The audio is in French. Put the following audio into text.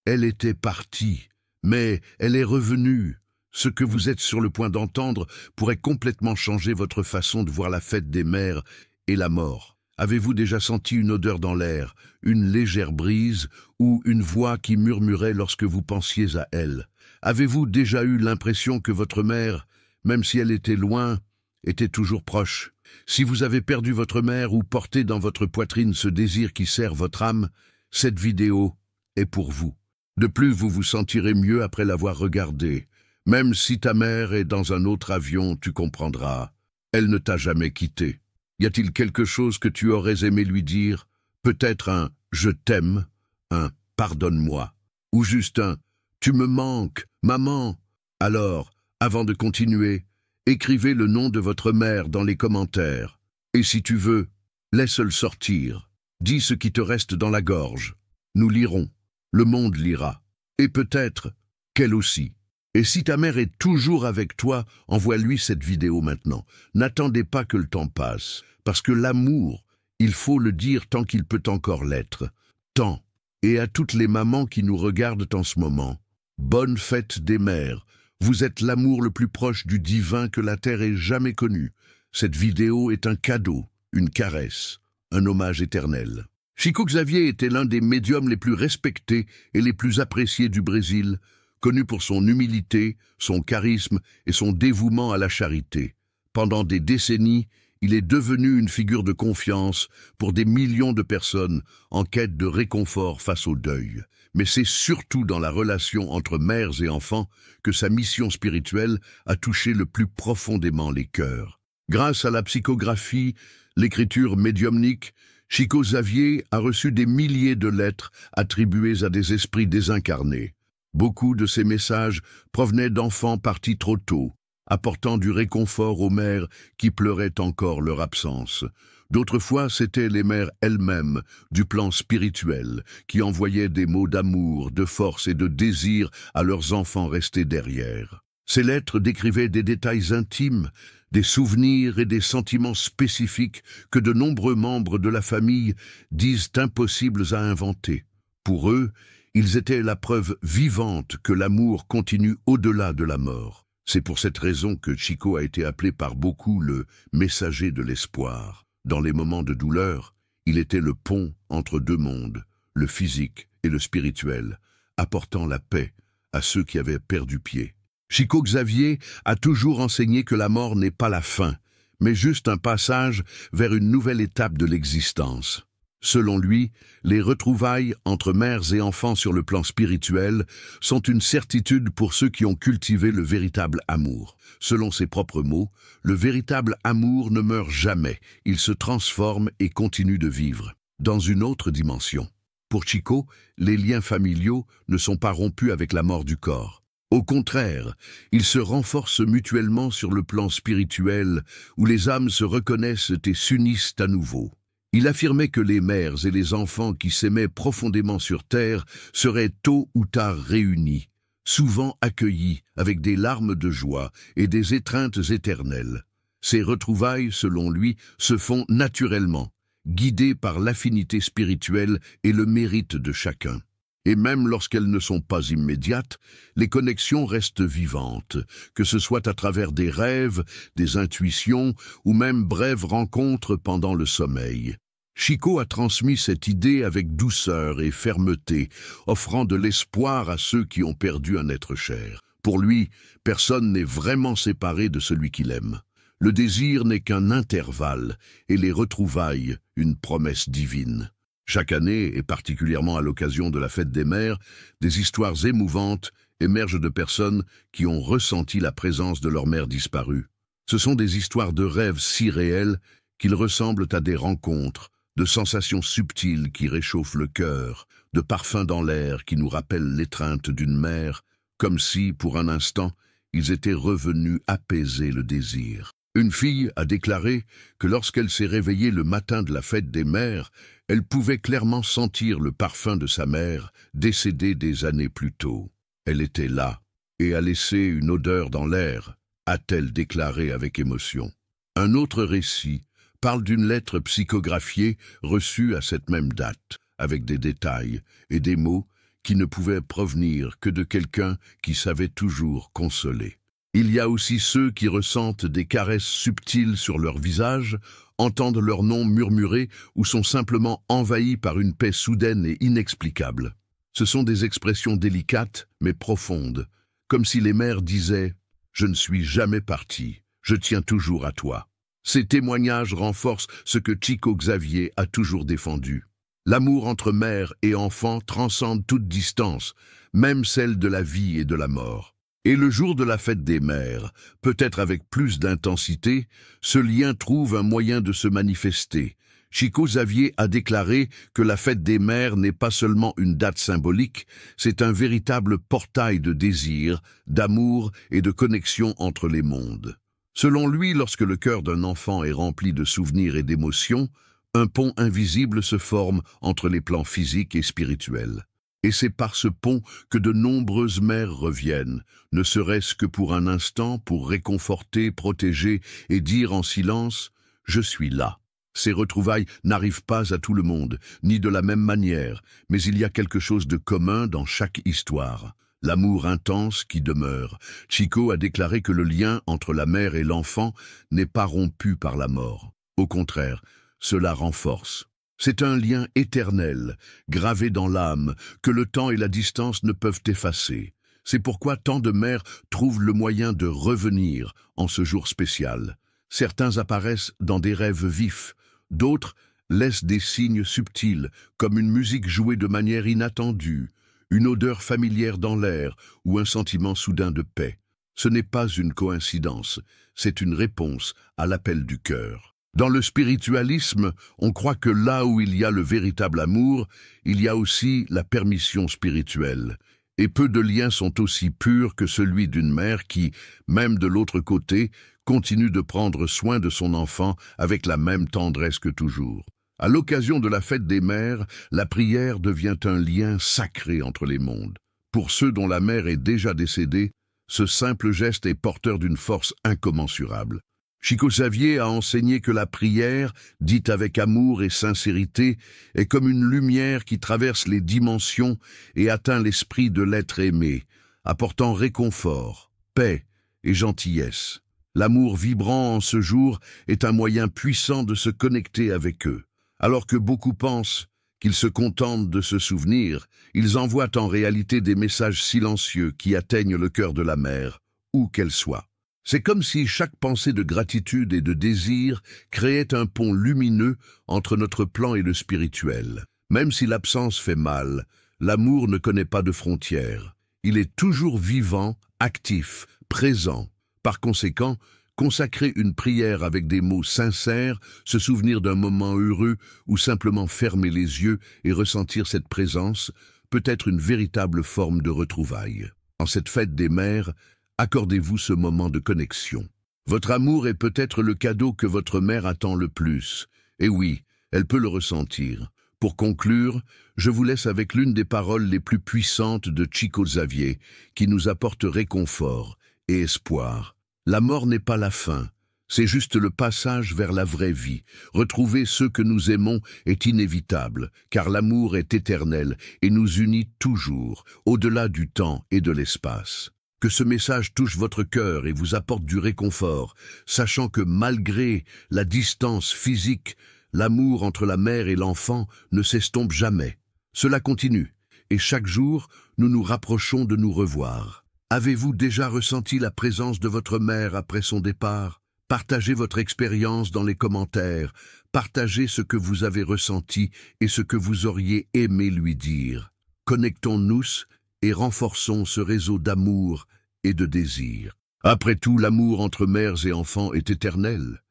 Elle était partie, mais elle est revenue. Ce que vous êtes sur le point d'entendre pourrait complètement changer votre façon de voir la fête des mères et la mort. Avez-vous déjà senti une odeur dans l'air, une légère brise ou une voix qui murmurait lorsque vous pensiez à elle? Avez-vous déjà eu l'impression que votre mère, même si elle était loin, était toujours proche? Si vous avez perdu votre mère ou porté dans votre poitrine ce désir qui sert votre âme, cette vidéo est pour vous. De plus, vous vous sentirez mieux après l'avoir regardée. Même si ta mère est dans un autre avion, tu comprendras. Elle ne t'a jamais quitté. Y a-t-il quelque chose que tu aurais aimé lui dire? Peut-être un « je t'aime », un « pardonne-moi » ou juste un « tu me manques, maman ». Alors, avant de continuer, écrivez le nom de votre mère dans les commentaires. Et si tu veux, laisse-le sortir. Dis ce qui te reste dans la gorge. Nous lirons. Le monde lira. Et peut-être qu'elle aussi. Et si ta mère est toujours avec toi, envoie-lui cette vidéo maintenant. N'attendez pas que le temps passe, parce que l'amour, il faut le dire tant qu'il peut encore l'être. Tant. Et à toutes les mamans qui nous regardent en ce moment, bonne fête des mères. Vous êtes l'amour le plus proche du divin que la terre ait jamais connu. Cette vidéo est un cadeau, une caresse, un hommage éternel. Chico Xavier était l'un des médiums les plus respectés et les plus appréciés du Brésil, connu pour son humilité, son charisme et son dévouement à la charité. Pendant des décennies, il est devenu une figure de confiance pour des millions de personnes en quête de réconfort face au deuil. Mais c'est surtout dans la relation entre mères et enfants que sa mission spirituelle a touché le plus profondément les cœurs. Grâce à la psychographie, l'écriture médiumnique, Chico Xavier a reçu des milliers de lettres attribuées à des esprits désincarnés. Beaucoup de ces messages provenaient d'enfants partis trop tôt, apportant du réconfort aux mères qui pleuraient encore leur absence. D'autres fois, c'étaient les mères elles-mêmes, du plan spirituel, qui envoyaient des mots d'amour, de force et de désir à leurs enfants restés derrière. Ces lettres décrivaient des détails intimes, des souvenirs et des sentiments spécifiques que de nombreux membres de la famille disent impossibles à inventer. Pour eux, ils étaient la preuve vivante que l'amour continue au-delà de la mort. C'est pour cette raison que Chico a été appelé par beaucoup le messager de l'espoir. Dans les moments de douleur, il était le pont entre deux mondes, le physique et le spirituel, apportant la paix à ceux qui avaient perdu pied. Chico Xavier a toujours enseigné que la mort n'est pas la fin, mais juste un passage vers une nouvelle étape de l'existence. Selon lui, les retrouvailles entre mères et enfants sur le plan spirituel sont une certitude pour ceux qui ont cultivé le véritable amour. Selon ses propres mots, le véritable amour ne meurt jamais, il se transforme et continue de vivre, dans une autre dimension. Pour Chico, les liens familiaux ne sont pas rompus avec la mort du corps. Au contraire, ils se renforcent mutuellement sur le plan spirituel, où les âmes se reconnaissent et s'unissent à nouveau. Il affirmait que les mères et les enfants qui s'aimaient profondément sur terre seraient tôt ou tard réunis, souvent accueillis avec des larmes de joie et des étreintes éternelles. Ces retrouvailles, selon lui, se font naturellement, guidées par l'affinité spirituelle et le mérite de chacun. Et même lorsqu'elles ne sont pas immédiates, les connexions restent vivantes, que ce soit à travers des rêves, des intuitions ou même brèves rencontres pendant le sommeil. Chico a transmis cette idée avec douceur et fermeté, offrant de l'espoir à ceux qui ont perdu un être cher. Pour lui, personne n'est vraiment séparé de celui qu'il aime. Le désir n'est qu'un intervalle et les retrouvailles une promesse divine. Chaque année, et particulièrement à l'occasion de la fête des mères, des histoires émouvantes émergent de personnes qui ont ressenti la présence de leur mère disparue. Ce sont des histoires de rêves si réels qu'ils ressemblent à des rencontres, de sensations subtiles qui réchauffent le cœur, de parfums dans l'air qui nous rappellent l'étreinte d'une mère, comme si, pour un instant, ils étaient revenus apaiser le désir. Une fille a déclaré que lorsqu'elle s'est réveillée le matin de la fête des mères, elle pouvait clairement sentir le parfum de sa mère, décédée des années plus tôt. Elle était là, et a laissé une odeur dans l'air, a-t-elle déclaré avec émotion. Un autre récit parle d'une lettre psychographiée reçue à cette même date, avec des détails et des mots qui ne pouvaient provenir que de quelqu'un qui savait toujours consoler. Il y a aussi ceux qui ressentent des caresses subtiles sur leur visage, entendent leur nom murmuré ou sont simplement envahis par une paix soudaine et inexplicable. Ce sont des expressions délicates mais profondes, comme si les mères disaient « Je ne suis jamais parti, je tiens toujours à toi ». Ces témoignages renforcent ce que Chico Xavier a toujours défendu. L'amour entre mère et enfant transcende toute distance, même celle de la vie et de la mort. Et le jour de la fête des mères, peut-être avec plus d'intensité, ce lien trouve un moyen de se manifester. Chico Xavier a déclaré que la fête des mères n'est pas seulement une date symbolique, c'est un véritable portail de désir, d'amour et de connexion entre les mondes. Selon lui, lorsque le cœur d'un enfant est rempli de souvenirs et d'émotions, un pont invisible se forme entre les plans physiques et spirituels. Et c'est par ce pont que de nombreuses mères reviennent, ne serait-ce que pour un instant, pour réconforter, protéger et dire en silence « Je suis là ». Ces retrouvailles n'arrivent pas à tout le monde, ni de la même manière, mais il y a quelque chose de commun dans chaque histoire. L'amour intense qui demeure. Chico a déclaré que le lien entre la mère et l'enfant n'est pas rompu par la mort. Au contraire, cela renforce. C'est un lien éternel, gravé dans l'âme, que le temps et la distance ne peuvent effacer. C'est pourquoi tant de mères trouvent le moyen de revenir en ce jour spécial. Certains apparaissent dans des rêves vifs, d'autres laissent des signes subtils, comme une musique jouée de manière inattendue, une odeur familière dans l'air ou un sentiment soudain de paix. Ce n'est pas une coïncidence, c'est une réponse à l'appel du cœur. Dans le spiritualisme, on croit que là où il y a le véritable amour, il y a aussi la permission spirituelle. Et peu de liens sont aussi purs que celui d'une mère qui, même de l'autre côté, continue de prendre soin de son enfant avec la même tendresse que toujours. À l'occasion de la fête des mères, la prière devient un lien sacré entre les mondes. Pour ceux dont la mère est déjà décédée, ce simple geste est porteur d'une force incommensurable. Chico Xavier a enseigné que la prière, dite avec amour et sincérité, est comme une lumière qui traverse les dimensions et atteint l'esprit de l'être aimé, apportant réconfort, paix et gentillesse. L'amour vibrant en ce jour est un moyen puissant de se connecter avec eux. Alors que beaucoup pensent qu'ils se contentent de se souvenir, ils envoient en réalité des messages silencieux qui atteignent le cœur de la mère, où qu'elle soit. C'est comme si chaque pensée de gratitude et de désir créait un pont lumineux entre notre plan et le spirituel. Même si l'absence fait mal, l'amour ne connaît pas de frontières. Il est toujours vivant, actif, présent. Par conséquent, consacrer une prière avec des mots sincères, se souvenir d'un moment heureux ou simplement fermer les yeux et ressentir cette présence peut être une véritable forme de retrouvailles. En cette fête des mères, accordez-vous ce moment de connexion. Votre amour est peut-être le cadeau que votre mère attend le plus. Et oui, elle peut le ressentir. Pour conclure, je vous laisse avec l'une des paroles les plus puissantes de Chico Xavier, qui nous apporte réconfort et espoir. La mort n'est pas la fin, c'est juste le passage vers la vraie vie. Retrouver ceux que nous aimons est inévitable, car l'amour est éternel et nous unit toujours, au-delà du temps et de l'espace. Que ce message touche votre cœur et vous apporte du réconfort, sachant que malgré la distance physique, l'amour entre la mère et l'enfant ne s'estompe jamais. Cela continue, et chaque jour, nous nous rapprochons de nous revoir. Avez-vous déjà ressenti la présence de votre mère après son départ? Partagez votre expérience dans les commentaires, partagez ce que vous avez ressenti et ce que vous auriez aimé lui dire. Connectons-nous et renforçons ce réseau d'amour et de désir. Après tout, l'amour entre mères et enfants est éternel.